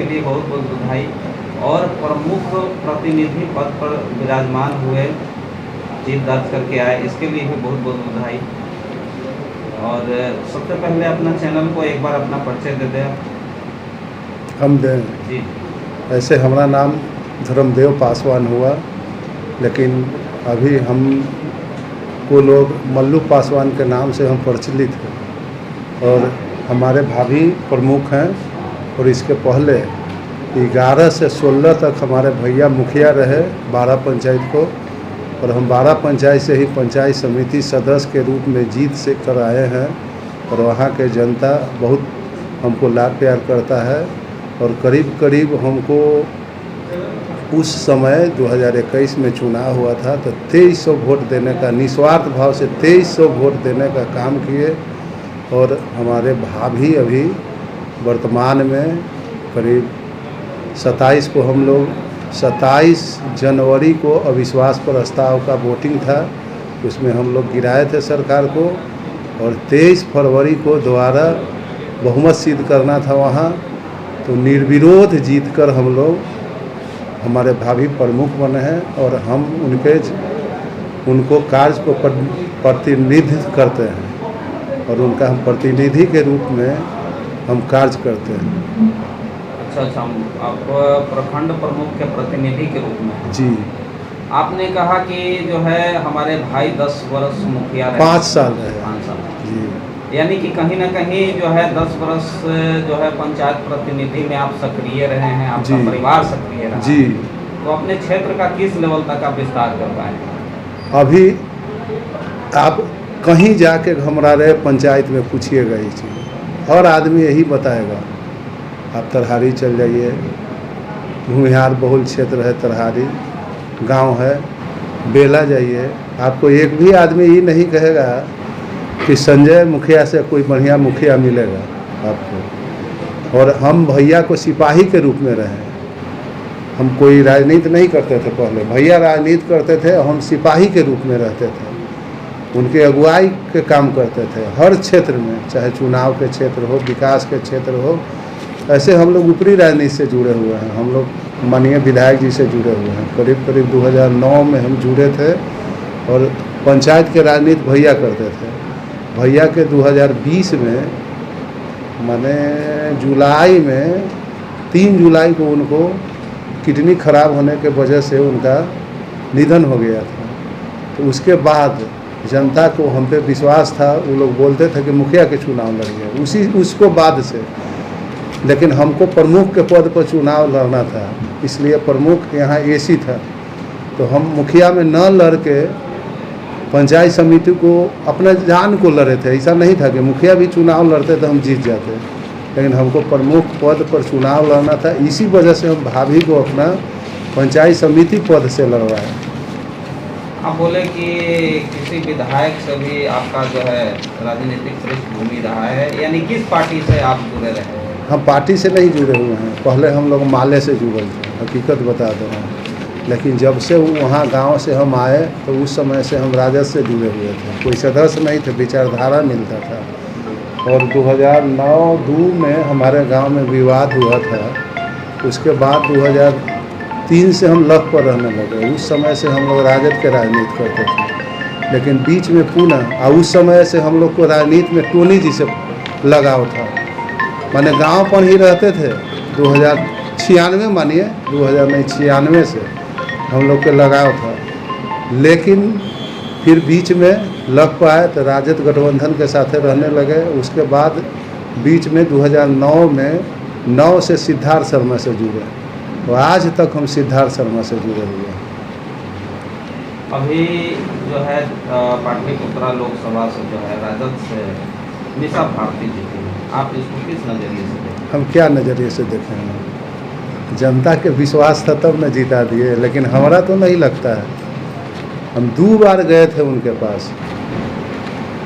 लिए बहुत बहुत बधाई। और प्रमुख प्रतिनिधि पद पर विराजमान हुए, जीत दर्ज करके आए, इसके लिए भी बहुत बहुत बधाई। और सबसे पहले अपना चैनल को एक बार अपना परिचय दे दें। हम दें जी। ऐसे हमारा नाम धर्मदेव पासवान हुआ, लेकिन अभी हम को लोग मल्लू पासवान के नाम से हम प्रचलित हैं और हमारे भाभी प्रमुख हैं। और इसके पहले 11 से 16 तक हमारे भैया मुखिया रहे 12 पंचायत को, और हम 12 पंचायत से ही पंचायत समिति सदस्य के रूप में जीत से कर आए हैं। और वहाँ के जनता बहुत हमको लाड प्यार करता है। और करीब करीब हमको उस समय 2021 में चुनाव हुआ था तो 2300 वोट देने का, निस्वार्थ भाव से 2300 वोट देने का काम किए। और हमारे भाभी अभी वर्तमान में करीब 27 को हम लोग 27 जनवरी को अविश्वास प्रस्ताव का वोटिंग था, उसमें हम लोग गिराए थे सरकार को। और 23 फरवरी को दोबारा बहुमत सिद्ध करना था वहाँ, तो निर्विरोध जीतकर हम लोग, हमारे भाभी प्रमुख बने हैं और हम उनको कार्य को प्रतिनिधित्व करते हैं और उनका हम प्रतिनिधि के रूप में हम कार्य करते हैं। अच्छा, आप प्रखंड प्रमुख के प्रतिनिधि के रूप में? जी। आपने कहा कि जो है हमारे भाई 10 वर्ष मुखिया रहे। 5 साल रहे। 5 साल। जी। यानी कि कहीं ना कहीं जो है 10 वर्ष जो है पंचायत प्रतिनिधि में आप सक्रिय रहे हैं, आपका परिवार सक्रिय रहा। जी। तो अपने क्षेत्र का किस लेवल तक आप विस्तार कर पाए? अभी आप कहीं जाके हमारे पंचायत में पूछिएगा ये चीज़, हर आदमी यही बताएगा। आप तरहारी चल जाइए, भूमिहार बहुल क्षेत्र है, तरहारी गांव है, बेला जाइए, आपको एक भी आदमी ये नहीं कहेगा कि संजय मुखिया से कोई बढ़िया मुखिया मिलेगा आपको। और हम भैया को सिपाही के रूप में रहे, हम कोई राजनीति नहीं करते थे पहले, भैया राजनीति करते थे, हम सिपाही के रूप में रहते थे, उनके अगुवाई के काम करते थे हर क्षेत्र में, चाहे चुनाव के क्षेत्र हो, विकास के क्षेत्र हो। ऐसे हम लोग ऊपरी राजनीति से जुड़े हुए हैं, हम लोग माननीय विधायक जी से जुड़े हुए हैं। करीब करीब 2009 में हम जुड़े थे और पंचायत के राजनीति भैया करते थे। भैया के 2020 में माने जुलाई में 3 जुलाई को उनको किडनी खराब होने के वजह से उनका निधन हो गया था। तो उसके बाद जनता को हम पे विश्वास था, वो लोग बोलते थे कि मुखिया के चुनाव लड़िए, उसको बाद से। लेकिन हमको प्रमुख के पद पर चुनाव लड़ना था, इसलिए प्रमुख यहाँ एसी था, तो हम मुखिया में न लड़ के पंचायत समिति को अपने जान को लड़े थे। ऐसा नहीं था कि मुखिया भी चुनाव लड़ते तो हम जीत जाते, लेकिन हमको प्रमुख पद पर चुनाव लड़ना था। इसी वजह से हम भाभी को अपना पंचायत समिति पद से लड़वाए। आप बोले कि किसी विधायक से भी आपका जो है राजनीतिक पृष्ठभूमि रहा है, यानी किस पार्टी से आप जुड़े रहे हैं? हम पार्टी से नहीं जुड़े हुए हैं, पहले हम लोग माले से जुड़े थे, हकीकत बता दे रहे हैं। लेकिन जब से वहाँ गांव से हम आए तो उस समय से हम राजद से जुड़े हुए थे, कोई सदस्य नहीं थे, विचारधारा मिलता था। और 2009-2 में हमारे गांव में विवाद हुआ था, उसके बाद 2003 से हम लख पर रहने लगे। उस समय से हम लोग राजद के राजनीति करते थे, लेकिन बीच में पुनः उस समय से हम लोग को राजनीति में टोनी जी से लगाव था, माने गांव पर ही रहते थे। 2096 मानिए 2096 से हम लोग के लगाव था, लेकिन फिर बीच में लग पाए तो राजद गठबंधन के साथ रहने लगे। उसके बाद बीच में 2009 में 9 से सिद्धार्थ शर्मा से जुड़े, तो आज तक हम सिद्धार्थ शर्मा से जुड़े हुए हैं। अभी जो है पाटलिपुत्रा लोकसभा से जो है राजद से मीसा भारती जीती, आप इसको किस नज़रिए से देखें? हम क्या नज़रिए से देखेंगे, जनता के विश्वास था तब न जीता दिए, लेकिन हमारा तो नहीं लगता है। हम 2 बार गए थे उनके पास,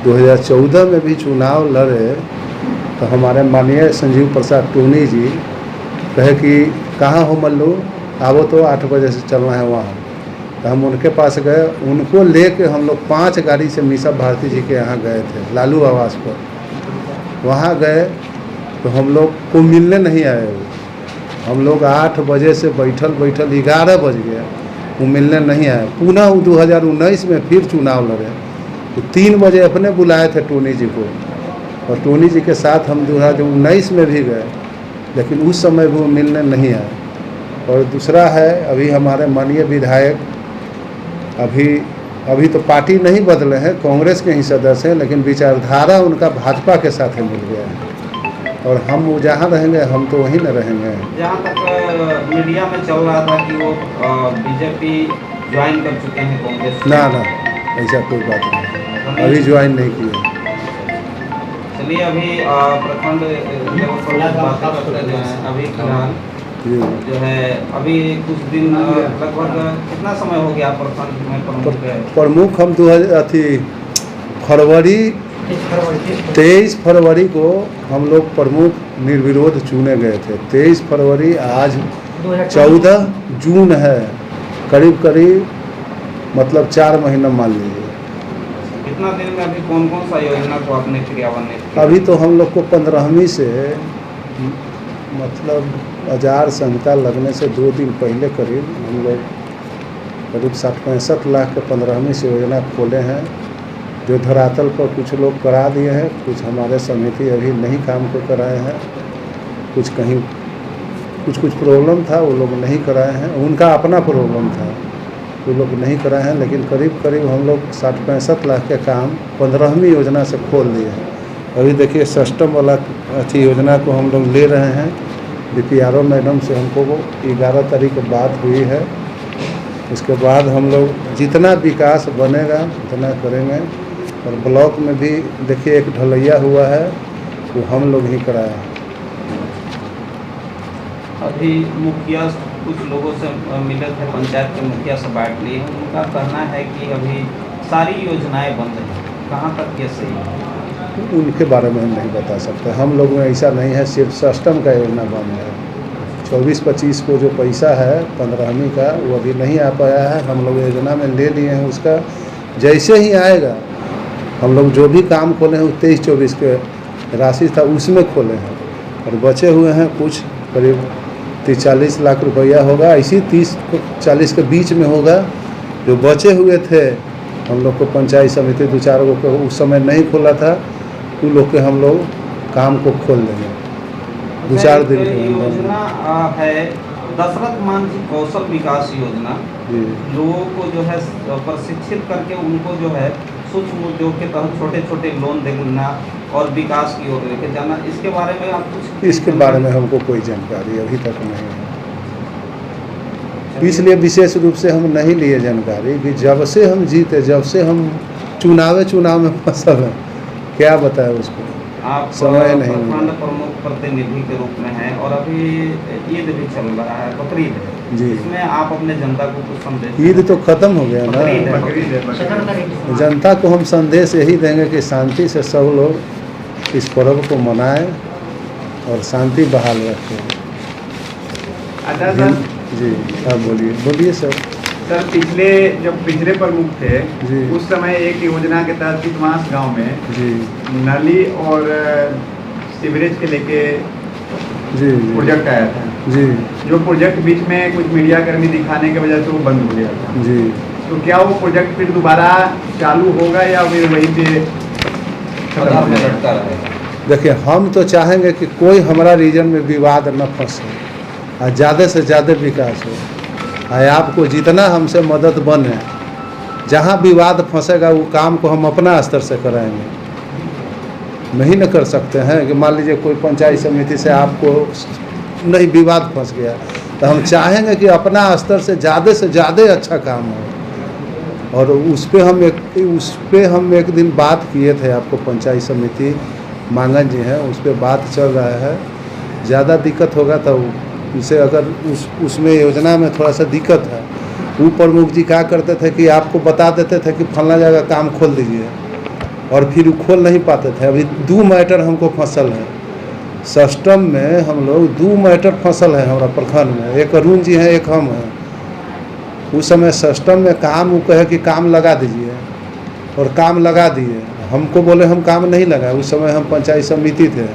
2014 में भी चुनाव लड़े तो हमारे माननीय संजीव प्रसाद टोनी जी कहे कि कहाँ हो मल्लू, आवो तो 8 बजे से चलना है वहाँ। तो हम उनके पास गए, उनको लेके हम लोग 5 गाड़ी से मीसा भारती जी के यहाँ गए थे, लालू आवास पर। वहाँ गए तो हम लोग को मिलने नहीं आए वो, हम लोग 8 बजे से बैठल 11 बज गया, वो मिलने नहीं आया। पुनः वो 2019 में फिर चुनाव लड़े, तो 3 बजे अपने बुलाए थे टोनी जी को, और टोनी जी के साथ हम 2019 में भी गए, लेकिन उस समय भी वो मिलने नहीं आए। और दूसरा है, अभी हमारे माननीय विधायक अभी तो पार्टी नहीं बदले हैं, कांग्रेस के ही सदस्य हैं, लेकिन विचारधारा उनका भाजपा के साथ ही मिल गया है, और हम वो जहाँ रहेंगे हम तो वहीं न रहेंगे। जहाँ तक मीडिया में चल रहा था कि वो बीजेपी ज्वाइन कर चुके हैं कांग्रेस। ना ऐसा कोई बात नहीं, अभी ज्वाइन नहीं किए। चलिए अभी प्रखंड लेवल पर बातें करते हैं। अभी फिलहाल जो है अभी कुछ दिन लगभग कितना समय हो गया प्रखंड में प्रमुख हम 23 फरवरी को हम लोग प्रमुख निर्विरोध चुने गए थे। 23 फरवरी, आज 14 जून है, करीब मतलब 4 महीना मान लीजिए। कितना दिन में अभी कौन कौन सा योजना को आपने क्रियान्वित किया? अभी तो हम लोग को 15वीं से मतलब आचार संहिता लगने से 2 दिन पहले करीब हम लोग करीब 60-65 लाख के 15वीं से योजना खोले हैं, जो धरातल पर कुछ लोग करा दिए हैं, कुछ हमारे समिति अभी नहीं काम को कराए हैं, कुछ कहीं कुछ प्रॉब्लम था वो लोग नहीं कराए हैं, उनका अपना प्रॉब्लम था वो लोग नहीं कराए हैं, लेकिन करीब हम लोग 60-65 लाख के काम 15वीं योजना से खोल दिए हैं। अभी देखिए सिस्टम वाला अच्छी योजना को हम लोग ले रहे हैं। DPRO मैडम से हमको 11 तारीख को बात हुई है, उसके बाद हम लोग जितना विकास बनेगा उतना करेंगे। और ब्लॉक में भी देखिए एक ढलैया हुआ है, वो हम लोग ही कराए हैं। अभी मुखिया कुछ लोगों से मिले थे, पंचायत के मुखिया से बात ली है, उनका कहना है कि अभी सारी योजनाएं बंद हैं, कहाँ तक ये सही है? उनके बारे में हम नहीं बता सकते, हम लोग में ऐसा नहीं है, सिर्फ सिस्टम का योजना बंद है। 24-25 को जो पैसा है 15वीं का वो अभी नहीं आ पाया है, हम लोग योजना में ले लिए हैं, उसका जैसे ही आएगा हम लोग जो भी काम खोले हैं 23-24 के राशि था उसमें खोले हैं, और बचे हुए हैं कुछ करीब 30-40 लाख रुपया होगा, इसी 30-40 के बीच में होगा। जो बचे हुए थे हम लोग को पंचायत समिति 2-4 को उस समय नहीं खोला था, उन लोग के हम लोग काम को खोल देंगे 2-4 दिन के योजना है दशरथ मान जी कौशल विकास योजना। लोगों को जो है प्रशिक्षित करके उनको जो है सूक्ष्म उद्योग के तहत छोटे लोन देना और विकास की ओर लेके जाना, इसके बारे में आप कुछ? इसके बारे में हमको कोई जानकारी अभी तक नहीं है, इसलिए विशेष रूप से हम नहीं लिए जानकारी कि जब से हम जीते, जब से हम चुनाव में फसल हैं, क्या बताए उसको, आप समय नहीं प्रखंड प्रमुख प्रतिनिधि के रूप में हैं, और अभी ईद भी चल रहा है, बकरीद है जी, इसमें आप अपने जनता को कुछ संदेश? ईद तो ख़त्म हो गया ना, जनता को हम संदेश यही देंगे कि शांति से सब लोग इस पर्व को मनाएं और शांति बहाल रखें। अच्छा सर जी, आप बोलिए सर। सर जब पिछले प्रमुख थे जी, उस समय एक योजना के तहत कितवास गांव में जी नाली और सीवरेज के लेके जी प्रोजेक्ट आया था जी, जो प्रोजेक्ट बीच में कुछ मीडिया कर्मी दिखाने की वजह से वो बंद हो गया था जी, तो क्या वो प्रोजेक्ट फिर दोबारा चालू होगा या फिर वहीं पे खत्म हो जाएगा? देखिए हम तो चाहेंगे कि कोई हमारा रीजन में विवाद न फंसे और ज़्यादा से ज़्यादा विकास हो, और आपको जितना हमसे मदद बने, जहाँ विवाद फंसेगा वो काम को हम अपना स्तर से कराएंगे। नहीं न कर सकते हैं कि मान लीजिए कोई पंचायत समिति से आपको नहीं विवाद फंस गया, तो हम चाहेंगे कि अपना स्तर से ज़्यादा अच्छा काम हो। और उस पर हम एक दिन बात किए थे, आपको पंचायत समिति मांगन जी हैं, उस पर बात चल रहा है। ज़्यादा दिक्कत होगा तो उसे अगर उसमें योजना में थोड़ा सा दिक्कत है, वो प्रमुख जी क्या करते थे कि आपको बता देते थे कि फलना जगह काम खोल दीजिए, और फिर वो खोल नहीं पाते थे। अभी 2 मैटर हमको फसल है सिस्टम में, हम लोग 2 मैटर फसल है हमारा प्रखंड में, एक अरुण जी हैं, एक हम हैं। उस समय सिस्टम में काम वो कहे कि काम लगा दीजिए, और काम लगा दिए, हमको बोले हम काम नहीं लगाए। उस समय हम पंचायत समिति थे,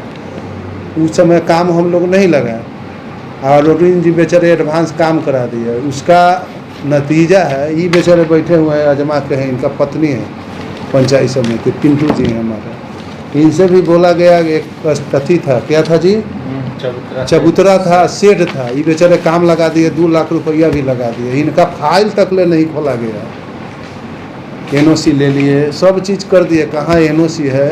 उस समय काम हम लोग नहीं लगाए। और अरुण जी बेचारे एडवांस काम करा दिए। उसका नतीजा है ये बेचारे बैठे हुए हैं अजमा के हैं, इनका पत्नी है पंचायत समिति पिंटू जी हैं हमारे। इनसे भी बोला गया एक कथी था, क्या था जी, चबूतरा था, शेड था, ये बेचारे काम लगा दिए, 2 लाख रुपया भी लगा दिए। इनका फाइल तक ले नहीं खोला गया, एनओसी ले लिए, सब चीज़ कर दिए, कहाँ एनओसी है,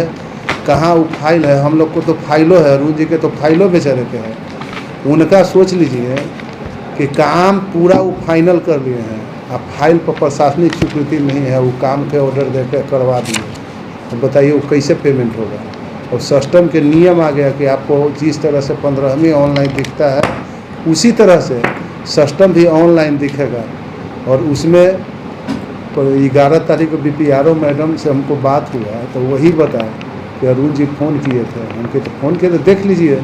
कहाँ वो फाइल है। हम लोग को तो फाइलों है, अरुण जी के तो फाइलों बेचारे के है। उनका सोच लीजिए कि काम पूरा वो फाइनल कर लिए हैं, अब फाइल पर प्रशासनिक स्वीकृति नहीं है, वो काम के ऑर्डर दे के करवा दिए। तो बताइए वो कैसे पेमेंट होगा। और सिस्टम के नियम आ गया कि आपको जिस तरह से 15वीं ऑनलाइन दिखता है उसी तरह से सिस्टम भी ऑनलाइन दिखेगा। और उसमें 11 तारीख को BPRO मैडम से हमको बात हुआ तो वही बताया कि अरुण जी फ़ोन किए थे, हमके तो फ़ोन किए तो देख लीजिए,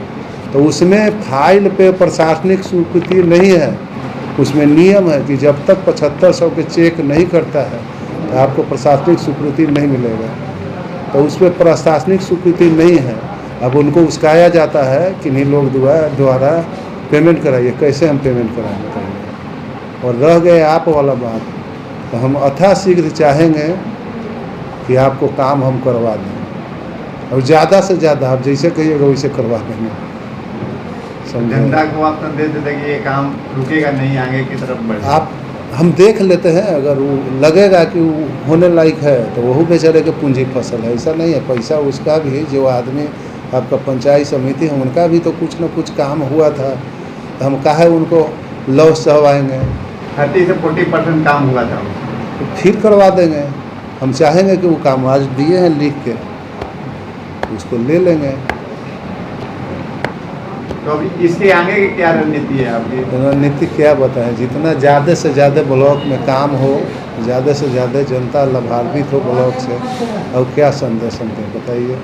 तो उसमें फाइल पे प्रशासनिक स्वीकृति नहीं है। उसमें नियम है कि जब तक 7500 के चेक नहीं करता है तो आपको प्रशासनिक स्वीकृति नहीं मिलेगा। तो उस पर प्रशासनिक स्वीकृति नहीं है। अब उनको उस्काया जाता है कि नहीं लोग द्वारा पेमेंट कराइए, कैसे हम पेमेंट कराएँ बताइए। और रह गए आप वाला बात, तो हम यथाशीघ्र चाहेंगे कि आपको काम हम करवा दें, और ज़्यादा से ज़्यादा आप जैसे कहिएगा वैसे करवा देंगे। जनता को आप संदेश देते कि ये काम रुकेगा नहीं, आगे की तरफ बढ़ेगा। आप हम देख लेते हैं, अगर वो लगेगा कि वो होने लायक है तो वह बेचारे के पूंजी फसल है। ऐसा नहीं है, पैसा उसका भी, जो आदमी आपका पंचायत समिति है उनका भी तो कुछ न कुछ काम हुआ था, तो हम काहे उनको लॉस सहवाएंगे। 30 से 40% काम हुआ था, तो फिर करवा देंगे। हम चाहेंगे कि वो काम आज दिए हैं लिख के, उसको ले लेंगे। तो अभी इसके आगे की क्या रणनीति है आपकी? रणनीति क्या बताएं, जितना ज़्यादा से ज़्यादा ब्लॉक में काम हो, ज़्यादा से ज़्यादा जनता लाभान्वित हो ब्लॉक से, और क्या संदेश हम दें बताइए।